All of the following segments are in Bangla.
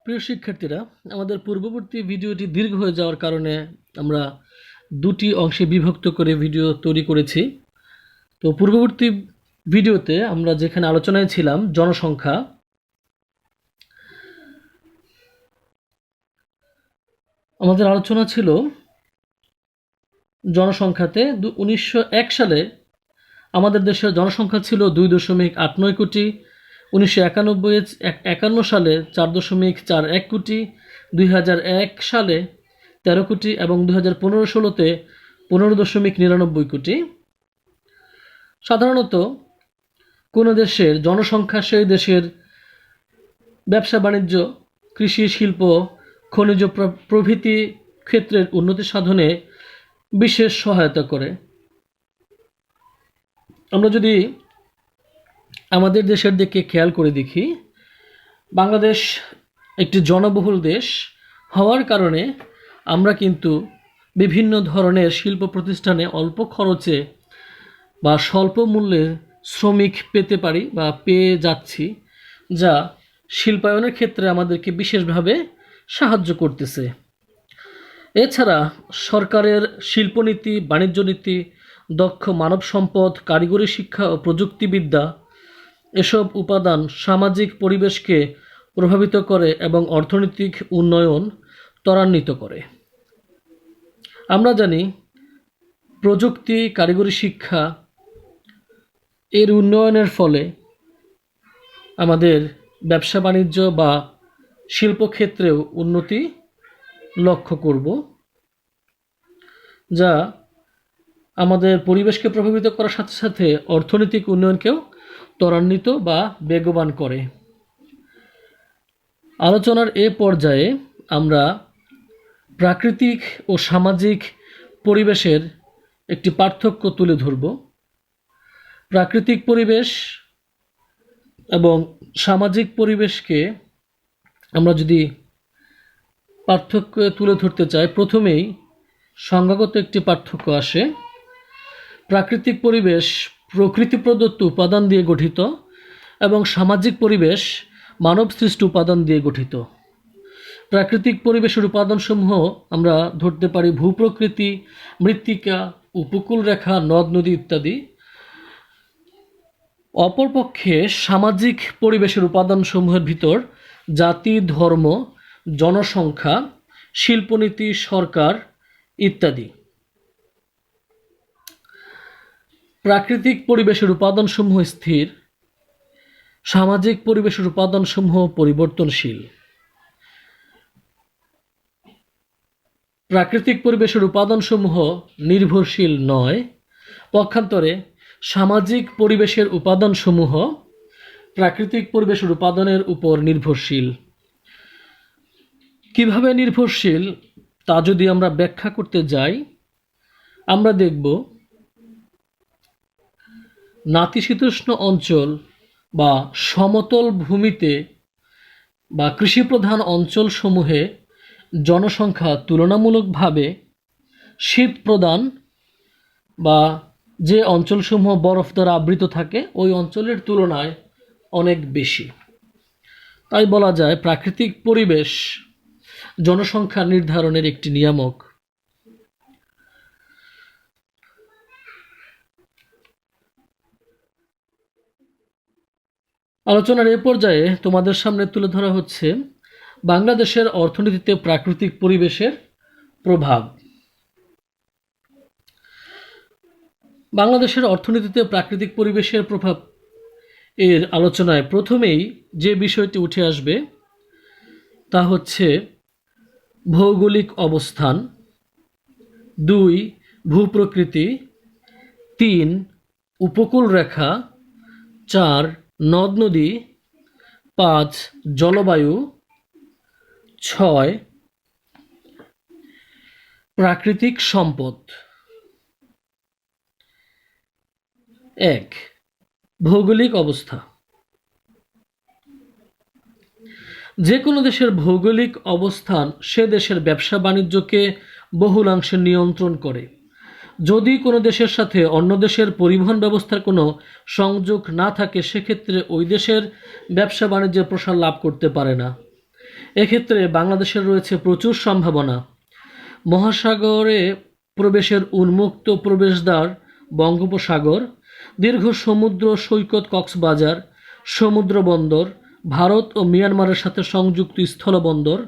প্রিয় শিক্ষার্থীরা, আমাদের পূর্ববর্তী ভিডিওটি দীর্ঘ হয়ে যাওয়ার কারণে আমরা দুটি অংশে বিভক্ত করে ভিডিও তৈরি করেছি। তো পূর্ববর্তী ভিডিওতে আমরা যেখানে আলোচনায় ছিলাম জনসংখ্যা, আমাদের আলোচনা ছিল জনসংখ্যাতে 1901 সালে আমাদের দেশের জনসংখ্যা ছিল 2.89 কোটি, 1951 সালে 4.41 কোটি, 2001 সালে 13 কোটি এবং 2015-16তে 15.99 কোটি। সাধারণত কোনো দেশের জনসংখ্যা সেই দেশের ব্যবসা বাণিজ্য, কৃষি, শিল্প, খনিজ প্রভৃতি ক্ষেত্রের উন্নতি সাধনে বিশেষ সহায়তা করে। আমরা যদি আমাদের দেশের দিকে খেয়াল করে দেখি, বাংলাদেশ একটি জনবহুল দেশ হওয়ার কারণে আমরা কিন্তু বিভিন্ন ধরনের শিল্প প্রতিষ্ঠানে অল্প খরচে বা স্বল্প মূল্যে শ্রমিক পেতে পারি বা পেয়ে যাচ্ছি, যা শিল্পায়নের ক্ষেত্রে আমাদেরকে বিশেষভাবে সাহায্য করতেছে। এছাড়া সরকারের শিল্পনীতি, বাণিজ্য নীতি, দক্ষ মানব সম্পদ, কারিগরি শিক্ষা ও প্রযুক্তিবিদ্যা এসব উপাদান সামাজিক পরিবেশকে প্রভাবিত করে এবং অর্থনৈতিক উন্নয়ন ত্বরান্বিত করে। আমরা জানি প্রযুক্তি, কারিগরি শিক্ষা এর উন্নয়নের ফলে আমাদের ব্যবসা বাণিজ্য বা শিল্পক্ষেত্রেও উন্নতি লক্ষ্য করব, যা আমাদের পরিবেশকে প্রভাবিত করার সাথে সাথে অর্থনৈতিক উন্নয়নকেও ত্বরান্বিত বা বেগবান করে। আলোচনার এ পর্যায়ে আমরা প্রাকৃতিক ও সামাজিক পরিবেশের একটি পার্থক্য তুলে ধরব। প্রাকৃতিক পরিবেশ এবং সামাজিক পরিবেশকে আমরা যদি পার্থক্য তুলে ধরতে চাই, প্রথমেই সংজ্ঞাগত একটি পার্থক্য আসে। প্রাকৃতিক পরিবেশ প্রকৃতি প্রদত্ত উপাদান দিয়ে গঠিত এবং সামাজিক পরিবেশ মানব সৃষ্ট উপাদান দিয়ে গঠিত। প্রাকৃতিক পরিবেশের উপাদানসমূহ আমরা ধরতে পারি ভূপ্রকৃতি, মৃত্তিকা, উপকূল রেখা, নদ নদী ইত্যাদি। অপরপক্ষে সামাজিক পরিবেশের উপাদানসমূহের ভিতর জাতি, ধর্ম, জনসংখ্যা, শিল্পনীতি, সরকার ইত্যাদি। প্রাকৃতিক পরিবেশের উপাদানসমূহ স্থির, সামাজিক পরিবেশের উপাদানসমূহ পরিবর্তনশীল। প্রাকৃতিক পরিবেশের উপাদানসমূহ নির্ভরশীল নয়, পক্ষান্তরে সামাজিক পরিবেশের উপাদানসমূহ প্রাকৃতিক পরিবেশের উপাদানের উপর নির্ভরশীল। কিভাবে নির্ভরশীল তা যদি আমরা ব্যাখ্যা করতে যাই, আমরা দেখব নাতিশীতোষ্ণ অঞ্চল বা সমতল ভূমিতে বা কৃষিপ্রধান অঞ্চলসমূহে জনসংখ্যা তুলনামূলকভাবে শীত প্রধান বা যে অঞ্চলসমূহ বরফ দ্বারা আবৃত থাকে ওই অঞ্চলের তুলনায় অনেক বেশি। তাই বলা যায় প্রাকৃতিক পরিবেশ জনসংখ্যা নির্ধারণের একটি নিয়ামক। আলোচনার এ পর্যায়ে তোমাদের সামনে তুলে ধরা হচ্ছে বাংলাদেশের অর্থনীতিতে প্রাকৃতিক পরিবেশের প্রভাব। বাংলাদেশের অর্থনীতিতে প্রাকৃতিক পরিবেশের প্রভাব এর আলোচনায় প্রথমেই যে বিষয়টি উঠে আসবে তা হচ্ছে ভৌগোলিক অবস্থান, 2 ভূপ্রকৃতি, 3 উপকূল রেখা, 4 নদ নদী, 5 জলবায়ু, 6 প্রাকৃতিক সম্পদ। 1 ভৌগোলিক অবস্থা। যে কোনো দেশের ভৌগোলিক অবস্থান সে দেশের ব্যবসা বাণিজ্যকে বহুলাংশে নিয়ন্ত্রণ করে। যদি কোনো দেশের সাথে অন্য দেশের পরিবহন ব্যবস্থার কোনো সংযোগ না থাকে, সেক্ষেত্রে ওই দেশের ব্যবসা বাণিজ্যের প্রসার লাভ করতে পারে না। এক্ষেত্রে বাংলাদেশের রয়েছে প্রচুর সম্ভাবনা। মহাসাগরে প্রবেশের উন্মুক্ত প্রবেশদ্বার বঙ্গোপসাগর, দীর্ঘ সমুদ্র সৈকত কক্সবাজার, সমুদ্র বন্দর, ভারত ও মিয়ানমারের সাথে সংযুক্ত স্থলবন্দর,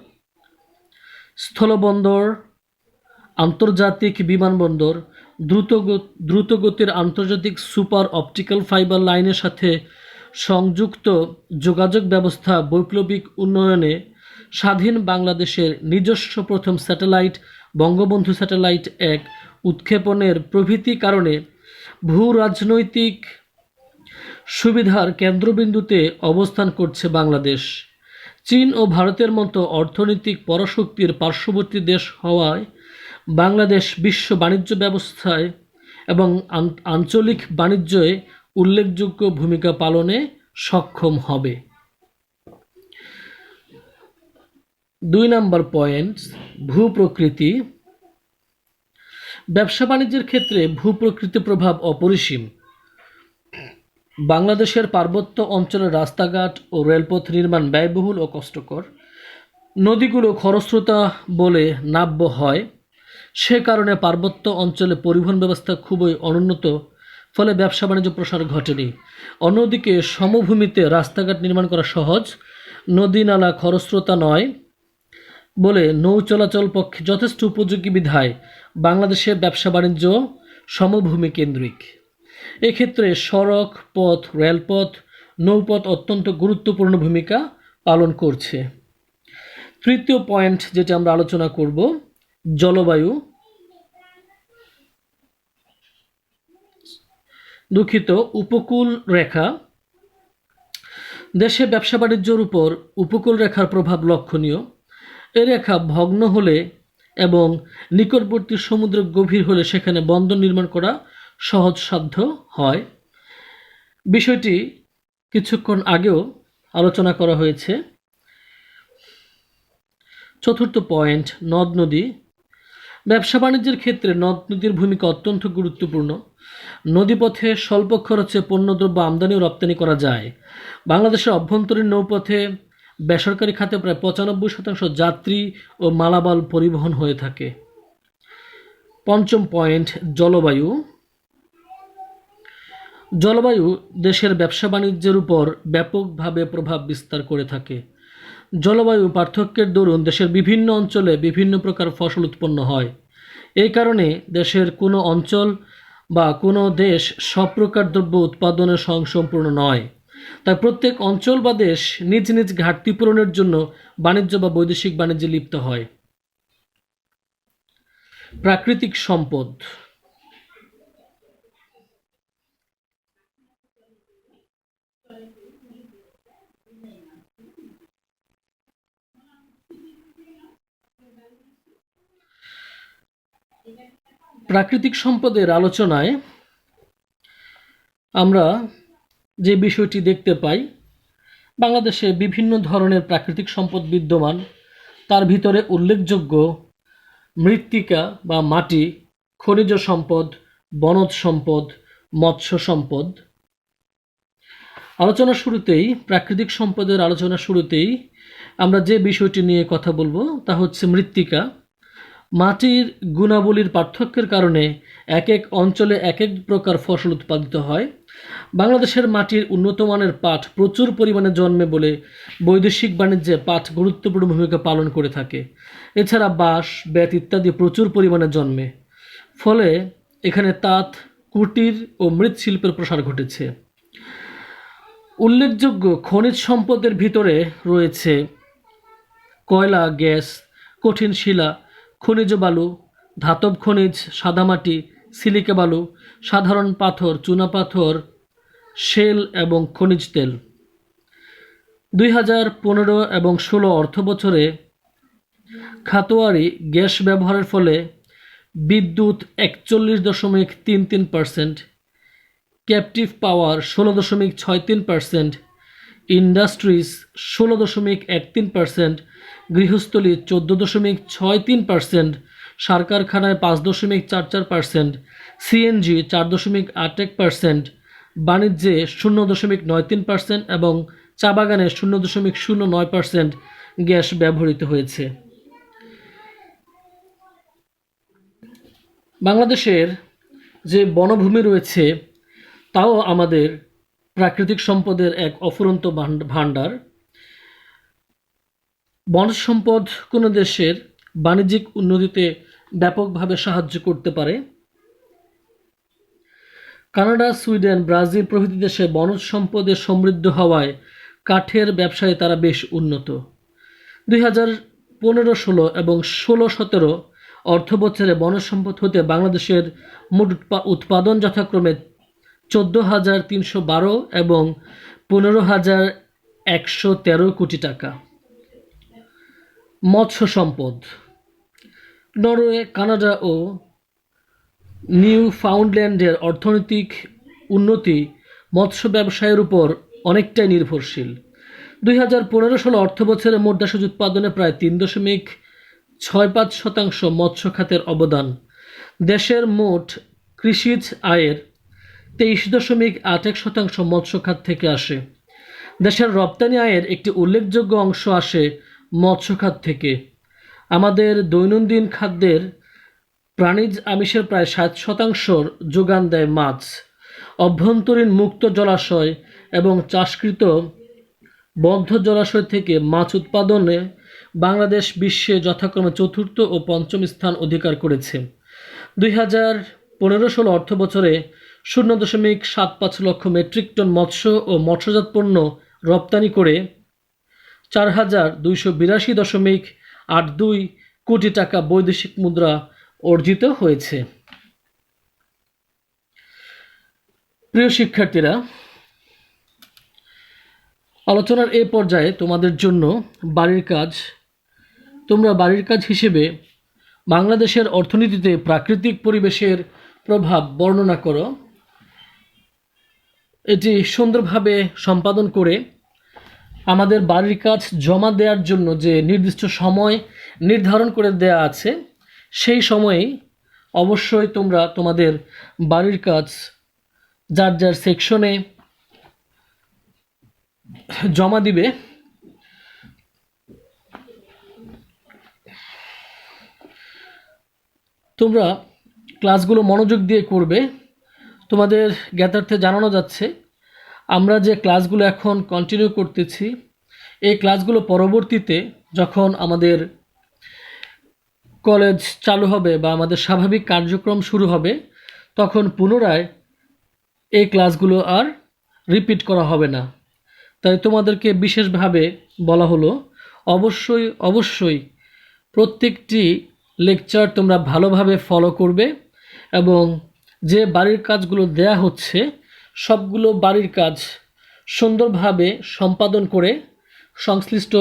আন্তর্জাতিক বিমানবন্দর, দ্রুতগতির আন্তর্জাতিক সুপার অপটিক্যাল ফাইবার লাইনের সাথে সংযুক্ত যোগাযোগ ব্যবস্থা, বৈপ্লবিক উন্নয়নে স্বাধীন বাংলাদেশের নিজস্ব প্রথম স্যাটেলাইট বঙ্গবন্ধু স্যাটেলাইট 1 উৎক্ষেপণের প্রভৃতি কারণে ভূ রাজনৈতিক সুবিধার কেন্দ্রবিন্দুতে অবস্থান করছে বাংলাদেশ। চীন ও ভারতের মতো অর্থনৈতিক পরাশক্তির পার্শ্ববর্তী দেশ হওয়ায় বাংলাদেশ বিশ্ব বাণিজ্য ব্যবস্থায় এবং আঞ্চলিক বাণিজ্যে উল্লেখযোগ্য ভূমিকা পালনে সক্ষম হবে। 2 নম্বর পয়েন্ট, ভূপ্রকৃতি। ব্যবসা বাণিজ্যের ক্ষেত্রে ভূপ্রকৃতির প্রভাব অপরিসীম। বাংলাদেশের পার্বত্য অঞ্চলের রাস্তাঘাট ও রেলপথ নির্মাণ ব্যয়বহুল ও কষ্টকর। নদীগুলো খরস্রোতা বলে নাব্য হয়, সে কারণে পার্বত্য অঞ্চলে পরিবহন ব্যবস্থা খুবই অনুন্নত, ফলে ব্যবসা বাণিজ্য প্রসার ঘটেনি। অন্যদিকে সমভূমিতে রাস্তাঘাট নির্মাণ করা সহজ, নদী নালা খরস্রোতা নয় বলে নৌ চলাচল পক্ষে যথেষ্ট উপযোগী বিধায় বাংলাদেশে ব্যবসা বাণিজ্য সমভূমি কেন্দ্রিক। এক্ষেত্রে সড়ক পথ, রেলপথ, নৌপথ অত্যন্ত গুরুত্বপূর্ণ ভূমিকা পালন করছে। 3য় পয়েন্ট যেটা আমরা আলোচনা করব, জলবায়ু। উপকূল রেখা। দেশে ব্যবসা বাণিজ্যের উপর উপকূল রেখার প্রভাব লক্ষণীয়। এ রেখা ভগ্ন হলে এবং নিকটবর্তী সমুদ্র গভীর হলে সেখানে বন্দর নির্মাণ করা সহজসাধ্য হয়। বিষয়টি কিছুক্ষণ আগেও আলোচনা করা হয়েছে। 4র্থ পয়েন্ট, নদ নদী। ব্যবসা বাণিজ্যের ক্ষেত্রে নদ নদীর ভূমিকা অত্যন্ত গুরুত্বপূর্ণ। নদীপথে স্বল্প খরচে পণ্যদ্রব্য আমদানি ও রপ্তানি করা যায়। বাংলাদেশের অভ্যন্তরীণ নৌপথে বেসরকারি খাতে প্রায় 95% যাত্রী ও মালামাল পরিবহন হয়ে থাকে। 5ম পয়েন্ট, জলবায়ু। জলবায়ু দেশের ব্যবসা বাণিজ্যের উপর ব্যাপকভাবে প্রভাব বিস্তার করে থাকে। জলবায়ু পার্থক্যের দরুন দেশের বিভিন্ন অঞ্চলে বিভিন্ন প্রকার ফসল উৎপন্ন হয়। এই কারণে দেশের কোনো অঞ্চল বা কোনো দেশ সব প্রকার দ্রব্য উৎপাদনে স্বয়ংসম্পূর্ণ নয়। তাই প্রত্যেক অঞ্চল বা দেশ নিজ নিজ ঘাটতি পূরণের জন্য বাণিজ্য বা বৈদেশিক বাণিজ্যে লিপ্ত হয়। প্রাকৃতিক সম্পদ। প্রাকৃতিক সম্পদের আলোচনায় আমরা যে বিষয়টি দেখতে পাই, বাংলাদেশে বিভিন্ন ধরনের প্রাকৃতিক সম্পদ বিদ্যমান। তার ভিতরে উল্লেখযোগ্য মৃত্তিকা বা মাটি, খনিজ সম্পদ, বনজ সম্পদ, মৎস্য সম্পদ। প্রাকৃতিক সম্পদের আলোচনা শুরুতেই আমরা যে বিষয়টি নিয়ে কথা বলবো তা হচ্ছে মৃত্তিকা। মাটির গুণাবলীর পার্থক্যের কারণে এক এক অঞ্চলে এক এক প্রকার ফসল উৎপাদিত হয়। বাংলাদেশের মাটির উন্নত মানের পাট প্রচুর পরিমাণে জন্মে বলে বৈদেশিক বাণিজ্যে পাট গুরুত্বপূর্ণ ভূমিকা পালন করে থাকে। এছাড়া বাঁশ, বেত ইত্যাদি প্রচুর পরিমাণে জন্মে, ফলে এখানে তাঁত, কুটির ও মৃৎশিল্পের প্রসার ঘটেছে। উল্লেখযোগ্য খনিজ সম্পদের ভিতরে রয়েছে কয়লা, গ্যাস, কঠিন শিলা, খনিজ বালু, ধাতব খনিজ, সাদামাটি, সিলিকা বালু, সাধারণ পাথর, চুনাপাথর, শেল এবং খনিজ তেল। 2015 এবং 16 অর্থবছরে খাতোয়ারি গ্যাস ব্যবহারের ফলে বিদ্যুৎ 41.33%, ক্যাপটিভ পাওয়ার 16.63%, ইন্ডাস্ট্রিজ 16.13%, গৃহস্থলী 14.63%, সার কারখানায় 5.44%, সিএনজি 4.81%, বাণিজ্যে 0.93% এবং চা বাগানে 0.09% গ্যাস ব্যবহৃত হয়েছে। বাংলাদেশের যে বনভূমি রয়েছে তাও আমাদের প্রাকৃতিক সম্পদের এক অফুরন্ত ভাণ্ডার। বনজ সম্পদ কোনো দেশের বাণিজ্যিক উন্নতিতে ব্যাপকভাবে সাহায্য করতে পারে। কানাডা, সুইডেন, ব্রাজিল প্রভৃতি দেশে বনজ সম্পদে সমৃদ্ধ হওয়ায় কাঠের ব্যবসায় তারা বেশ উন্নত। 2015-16 এবং 16-17 অর্থবছরে বনজ সম্পদ হতে বাংলাদেশের মোট উৎপাদন যথাক্রমে 14,312 এবং 15,113 কোটি টাকা। মৎস্য সম্পদ। নরওয়ে, কানাডা ও নিউ ফাউন্ডল্যান্ডের অর্থনৈতিক উন্নতি মৎস্য ব্যবসায়ের উপর অনেকটাই নির্ভরশীল। 2015-16 অর্থবছরে মোট দেশজ উৎপাদনে প্রায় 3.65% মৎস্য খাতের অবদান। দেশের মোট কৃষিজ আয়ের 23.81% মৎস্য খাত থেকে আসে। দেশের রপ্তানি আয়ের একটি উল্লেখযোগ্য অংশ আসে মৎস্য খাত থেকে। আমাদের দৈনন্দিন খাদ্যের প্রাণীজ আমিষের প্রায় 60% যোগান দেয় মাছ। অভ্যন্তরীণ মুক্ত জলাশয় এবং চাষকৃত বদ্ধ জলাশয় থেকে মাছ উৎপাদনে বাংলাদেশ বিশ্বে যথাক্রমে 4র্থ ও 5ম স্থান অধিকার করেছে। 2015-16 অর্থবছরে 0.75 লক্ষ মেট্রিক টন মৎস্য ও মৎস্যজাত পণ্য রপ্তানি করে 4,282.82 কোটি টাকা বৈদেশিক মুদ্রা অর্জিত হয়েছে। প্রিয় শিক্ষার্থীরা, আলোচনার এই পর্যায়ে তোমাদের জন্য বাড়ির কাজ। তোমরা বাড়ির কাজ হিসেবে বাংলাদেশের অর্থনীতিতে প্রাকৃতিক পরিবেশের প্রভাব বর্ণনা করো। এটি সুন্দরভাবে সম্পাদন করে আমাদের বাড়ির কাজ জমা দেওয়ার জন্য যে নির্দিষ্ট সময় নির্ধারণ করে দেয়া আছে সেই সময়ে অবশ্যই তোমরা তোমাদের বাড়ির কাজ যার যার সেকশনে জমা দিবে। তোমরা ক্লাসগুলো মনোযোগ দিয়ে করবে। তোমাদের জ্ঞাতার্থে জানানো যাচ্ছে আমরা যে ক্লাসগুলো এখন কন্টিনিউ করতেছি এই ক্লাসগুলো পরবর্তীতে যখন আমাদের কলেজ চালু হবে বা আমাদের স্বাভাবিক কার্যক্রম শুরু হবে তখন পুনরায় এই ক্লাসগুলো আর রিপিট করা হবে না। তাই তোমাদেরকে বিশেষভাবে বলা হলো অবশ্যই প্রত্যেকটি লেকচার তোমরা ভালোভাবে ফলো করবে এবং যে বাড়ির কাজগুলো দেয়া হচ্ছে সবগুলো বাড়ির কাজ সুন্দরভাবে সম্পাদন করে সংশ্লিষ্ট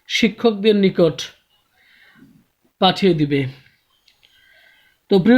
শিক্ষকদের নিকট পাঠিয়ে দিবে। তো প্রিয়